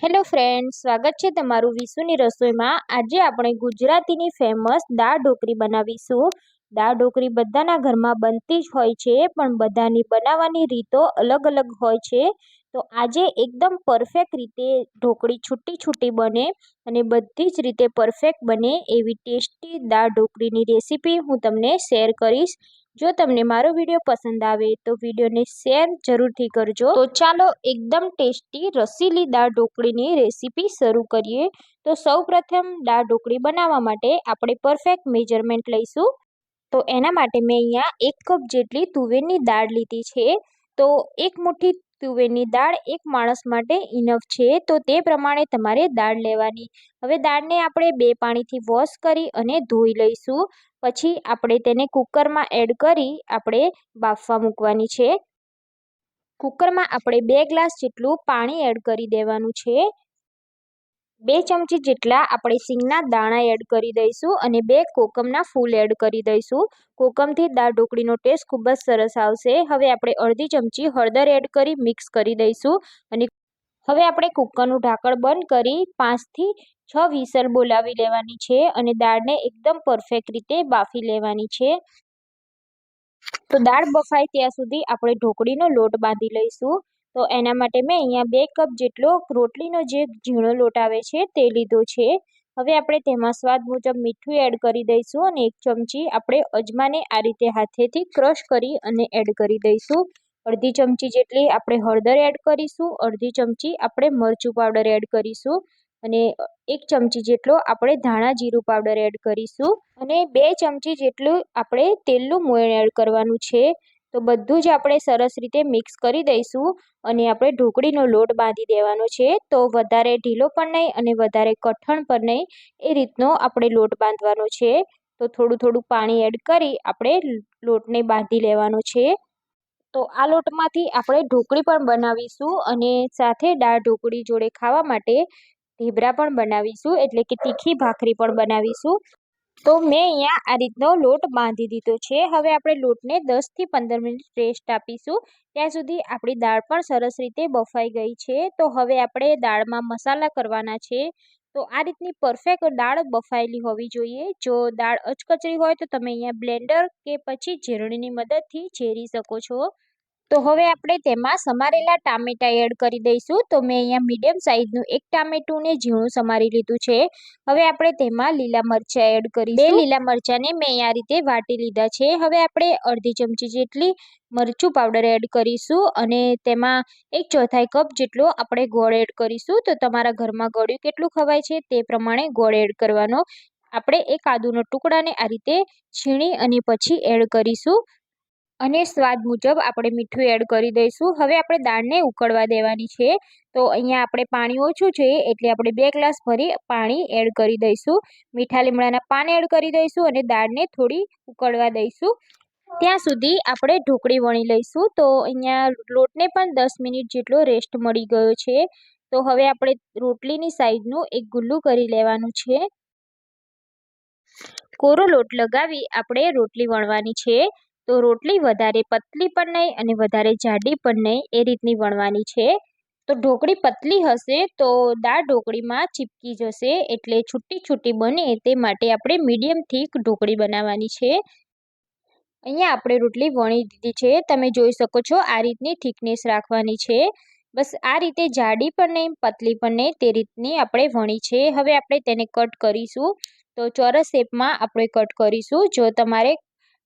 Hello friends, સ્વાગત છે તમારું વિશુની રસોઈમાં। આજે આપણે ગુજરાતીની ફેમસ દાળ ઢોકળી બનાવીશું। દાળ ઢોકળી બધાના ઘરમાં બનતી જ હોય છે, પણ બધાની બનાવવાની રીતો અલગ અલગ હોય છે। તો આજે એકદમ પરફેક્ટ રીતે ઢોકળી છૂટી છૂટી બને અને બધી જ રીતે પરફેક્ટ બને એવી ટેસ્ટી દાળ ઢોકળીની રેસીપી હું તમને શેર કરીશ। જો તમને મારો વિડીયો પસંદ આવે તો વિડીયોને શેર જરૂરથી કરજો। તો ચાલો એકદમ ટેસ્ટી રસીલી દાળ ઢોકળીની રેસીપી શરૂ કરીએ। તો સૌપ્રથમ દાળ ઢોકળી બનાવવા માટે આપણે પરફેક્ટ મેજરમેન્ટ લઈશું। તો એના માટે મેં અહીંયા 1 કપ જેટલી તુવેરની દાળ લીધી છે। તો 1 મુઠ્ઠી તુવેરની દાળ એક માણસ માટે ઇનફ છે, તો તે પ્રમાણે તમારે દાળ લેવાની। હવે દાળને આપણે 2 પાણીથી વોશ કરી અને ધોઈ લઈશું। પછી આપણે તેને કુકરમાં એડ કરી આપણે બાફવા મૂકવાની છે। કુકરમાં આપણે 2 ગ્લાસ જેટલું પાણી એડ કરી દેવાનું છે। 2 ચમચી જેટલા આપણે સિંગના દાણા એડ કરી દઈશું અને 2 કોકમના ફૂલ એડ કરી દઈશું। કોકમથી દાળ ઢોકળીનો ટેસ્ટ ખૂબ જ સરસ આવશે। હવે આપણે અડધી ચમચી હળદર એડ કરી મિક્સ કરી દઈશું અને હવે આપણે કુકરનું ઢાંકણ બંધ કરી 5 થી 6 વિસલ બોલાવી લેવાની છે અને દાળને એકદમ પરફેક્ટ રીતે બાફી લેવાની છે। તો દાળ બફાય ત્યાં સુધી આપણે ઢોકળીનો લોટ બાંધી લઈશું। તો એના માટે મેં અહીંયા 2 કપ જેટલો રોટલીનો જે ઝીણો લોટ આવે છે તે લીધો છે। હવે આપણે તેમાં સ્વાદ મુજબ મીઠું એડ કરી દઈશું અને 1 ચમચી આપણે અજમાને આ રીતે હાથેથી ક્રશ કરી અને એડ કરી દઈશું। અડધી ચમચી જેટલી આપણે હળદર એડ કરીશું, અડધી ચમચી આપણે મરચું પાવડર એડ કરીશું અને 1 ચમચી જેટલો આપણે ધાણા જીરું પાવડર એડ કરીશું અને 2 ચમચી જેટલું આપણે તેલનું મોયણ એડ કરવાનું છે। તો બધું જ આપણે સરસ રીતે મિક્સ કરી દઈશું અને આપણે ઢોકળીનો લોટ બાંધી દેવાનો છે। તો વધારે ઢીલો પણ નહીં અને વધારે કઠણ પણ નહીં, એ રીતનો આપણે લોટ બાંધવાનો છે। તો થોડું થોડું પાણી એડ કરી આપણે લોટને બાંધી લેવાનો છે। તો આ લોટમાંથી આપણે ઢોકળી પણ બનાવીશું અને સાથે દાળ ઢોકળી જોડે ખાવા માટે ઢેબરા પણ બનાવીશું, એટલે કે તીખી ભાખરી પણ બનાવીશું। તો મેં અહીંયા આ રીતનો લોટ બાંધી દીધો છે। હવે આપણે લોટને 10 થી 15 મિનિટ રેસ્ટ આપીશું। ત્યાં સુધી આપણી દાળ પણ સરસ રીતે બફાઈ ગઈ છે। તો હવે આપણે દાળમાં મસાલા કરવાના છે। તો આ રીતની પરફેક્ટ દાળ બફાયેલી હોવી જોઈએ। જો દાળ અચકચરી હોય તો તમે અહીંયા બ્લેન્ડર કે પછી ઝેરણીની મદદથી ઝેરી શકો છો। તો હવે આપણે તેમાં સમારેલા ટામેટા એડ કરી દઈશું। તો મેં અહીંયા મીડિયમ સાઇઝનું 1 ટામેટુંને ઝીણું સમારી લીધું છે। હવે આપણે તેમાં લીલા મરચાં એડ કરીશું। 2 લીલા મરચાંને મેં આ રીતે વાટી લીધા છે। હવે આપણે અડધી ચમચી જેટલી મરચું પાવડર એડ કરીશું અને તેમાં 1/4 કપ જેટલો આપણે ગોળ એડ કરીશું। તો તમારા ઘરમાં ગળ્યું કેટલું ખવાય છે તે પ્રમાણે ગોળ એડ કરવાનો। આપણે 1 આદુનો ટુકડાને આ રીતે છીણી અને પછી એડ કરીશું અને સ્વાદ મુજબ આપણે મીઠું એડ કરી દઈશું। હવે આપણે દાળને ઉકળવા દેવાની છે। તો અહીંયા આપણે પાણી ઓછું છે એટલે આપણે 2 ગ્લાસ ભરી પાણી એડ કરી દઈશું। મીઠા લીમડાના પાન એડ કરી દઈશું અને દાળને થોડી ઉકળવા દઈશું। ત્યાં સુધી આપણે ઢોકળી વણી લઈશું। તો અહીંયા લોટને પણ 10 મિનિટ જેટલો રેસ્ટ મળી ગયો છે। તો હવે આપણે રોટલીની સાઈઝનું એક ગુલ્લું કરી લેવાનું છે। કોરો લોટ લગાવી આપણે રોટલી વણવાની છે। તો રોટલી વધારે પતલી પણ નહીં અને વધારે જાડી પણ નહીં, એ રીતની વણવાની છે। તો ઢોકળી પતલી હશે તો દાળ ઢોકળીમાં ચીપકી જશે, એટલે છૂટી છૂટી બને તે માટે આપણે મીડિયમ થીક ઢોકળી બનાવવાની છે। અહીંયા આપણે રોટલી વણી દીધી છે, તમે જોઈ શકો છો આ રીતની થિકનેસ રાખવાની છે। બસ આ રીતે જાડી પણ નહીં પતલી પણ નહીં, તે રીતની આપણે વણી છે। હવે આપણે તેને કટ કરીશું। તો ચોરસ શેપમાં આપણે કટ કરીશું। જો તમારે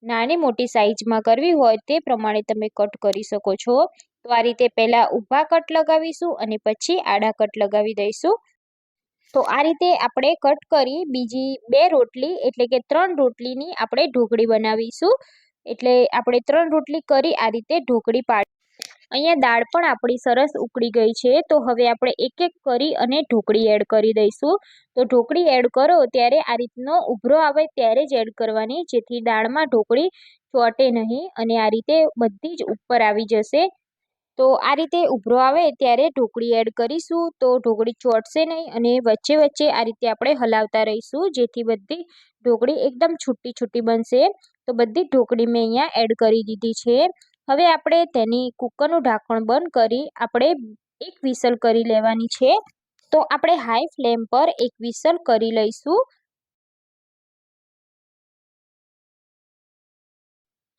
નાની મોટી સાઈઝમાં કરવી હોય તે પ્રમાણે તમે કટ કરી શકો છો। તો આ રીતે પહેલાં ઊભા કટ લગાવીશું અને પછી આડા કટ લગાવી દઈશું। તો આ રીતે આપણે કટ કરી બીજી 2 રોટલી એટલે કે 3 રોટલીની આપણે ઢોકળી બનાવીશું। એટલે આપણે 3 રોટલી કરી આ રીતે ઢોકળી પાડી। અહીંયા દાળ પણ આપણી સરસ ઉકળી ગઈ છે। તો હવે આપણે એક એક કરી અને ઢોકળી એડ કરી દઈશું। તો ઢોકળી એડ કરો ત્યારે આ રીતનો ઉભરો આવે ત્યારે જ એડ કરવાની, જેથી દાળમાં ઢોકળી ચોંટે નહીં અને આ રીતે બધી જ ઉપર આવી જશે। તો આ રીતે ઉભરો આવે ત્યારે ઢોકળી એડ કરીશું। તો ઢોકળી ચોંટશે નહીં અને વચ્ચે વચ્ચે આ રીતે આપણે હલાવતા રહીશું, જેથી બધી ઢોકળી એકદમ છૂટી છૂટી બનશે। તો બધી ઢોકળી મેં અહીંયા એડ કરી દીધી છે। હવે આપણે તેની કુકરનું ઢાંકણ બંધ કરી આપણે 1 વિસલ કરી લેવાની છે। તો આપણે હાઈ ફ્લેમ પર એક વિસલ કરી લઈશું।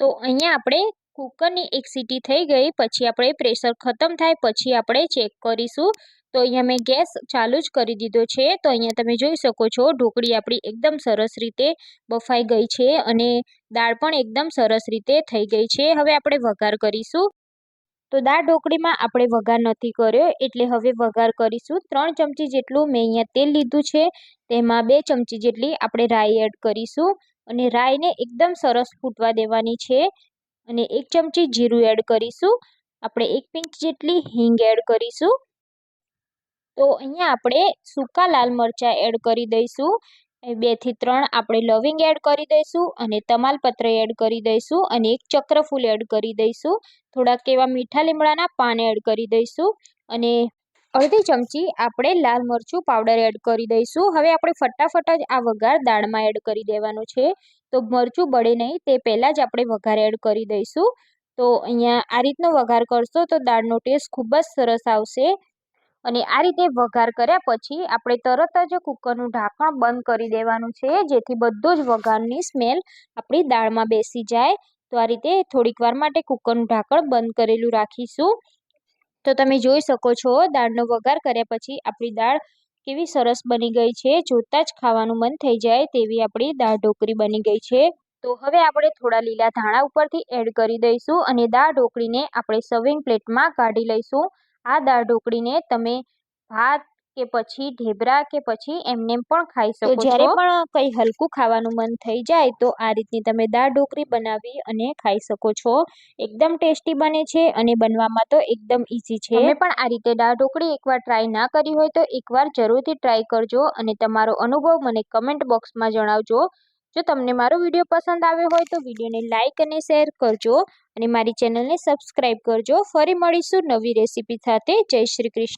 તો અહીંયા આપણે કુકરની એક સીટી થઈ ગઈ પછી આપણે પ્રેશર ખતમ થાય પછી આપણે ચેક કરીશું। તો અહીંયા મેં ગેસ ચાલુ જ કરી દીધો છે। તો અહીંયા તમે જોઈ શકો છો ઢોકળી આપણી એકદમ સરસ રીતે બફાઈ ગઈ છે અને દાળ પણ એકદમ સરસ રીતે થઈ ગઈ છે। હવે આપણે વઘાર કરીશું। તો દાળ ઢોકળીમાં આપણે વઘાર નથી કર્યો એટલે હવે વઘાર કરીશું। 3 ચમચી જેટલું મેં અહીંયા તેલ લીધું છે, તેમાં 2 ચમચી જેટલી આપણે રાઈ એડ કરીશું અને રાઈને એકદમ સરસ ફૂટવા દેવાની છે અને 1 ચમચી જીરું એડ કરીશું। આપણે 1 પિંચ જેટલી હિંગ એડ કરીશું। તો અહીંયા આપણે સૂકા લાલ મરચાં એડ કરી દઈશું। 2 થી 3 આપણે લવિંગ એડ કરી દઈશું અને તમાલપત્ર એડ કરી દઈશું અને 1 ચક્રફૂલ એડ કરી દઈશું। થોડાક એવા મીઠા લીમડાના પાન એડ કરી દઈશું અને અડધી ચમચી આપણે લાલ મરચું પાવડર એડ કરી દઈશું। હવે આપણે ફટાફટ જ આ વઘાર દાળમાં એડ કરી દેવાનો છે। તો મરચું બળે નહીં તે પહેલાં જ આપણે વઘાર એડ કરી દઈશું। તો અહીંયા આ રીતનો વઘાર કરશો તો દાળનો ટેસ્ટ ખૂબ જ સરસ આવશે અને આ રીતે વઘાર કર્યા પછી આપણે તરત જ કુકરનું ઢાંકણ બંધ કરી દેવાનું છે જેથી બધું જ વઘારની સ્મેલ આપણી દાળમાં બેસી જાય। તો આ રીતે થોડીક વાર માટે કુકરનું ઢાંકણ બંધ કરેલું રાખીશું। તો તમે જોઈ શકો છો દાળનો વઘાર કર્યા પછી આપણી દાળ કેવી સરસ બની ગઈ છે। જોતાં જ ખાવાનું મન થઈ જાય તેવી આપણી દાળ ઢોકળી બની ગઈ છે। તો હવે આપણે થોડા લીલા ધાણા ઉપરથી એડ કરી દઈશું અને દાળ ઢોકળીને આપણે સર્વિંગ પ્લેટમાં કાઢી લઈશું। આ દાળ ઢોકળીને તમે ભાત કે પછી ઢેબરા કે પછી એમને પણ ખાઈ શકો છો। તો જ્યારે પણ કંઈ હલકું ખાવાનું મન થઈ જાય તો આ રીતની તમે દાળ ઢોકળી બનાવી અને ખાઈ શકો છો। એકદમ ટેસ્ટી બને છે અને બનવામાં તો એકદમ ઇઝી છે। તમે પણ આ રીતે દાળ ઢોકળી એકવાર ટ્રાય ના કરી હોય તો એકવાર જરૂરથી ટ્રાય કરજો અને તમારો અનુભવ મને કમેન્ટ બોક્સમાં જણાવજો। જો તમને મારો વિડીયો પસંદ આવ્યો હોય તો વિડીયોને લાઇક અને શેર કરજો અને મારી ચેનલને સબસ્ક્રાઈબ કરજો। ફરી મળીશું નવી રેસીપી સાથે। જય શ્રી કૃષ્ણ।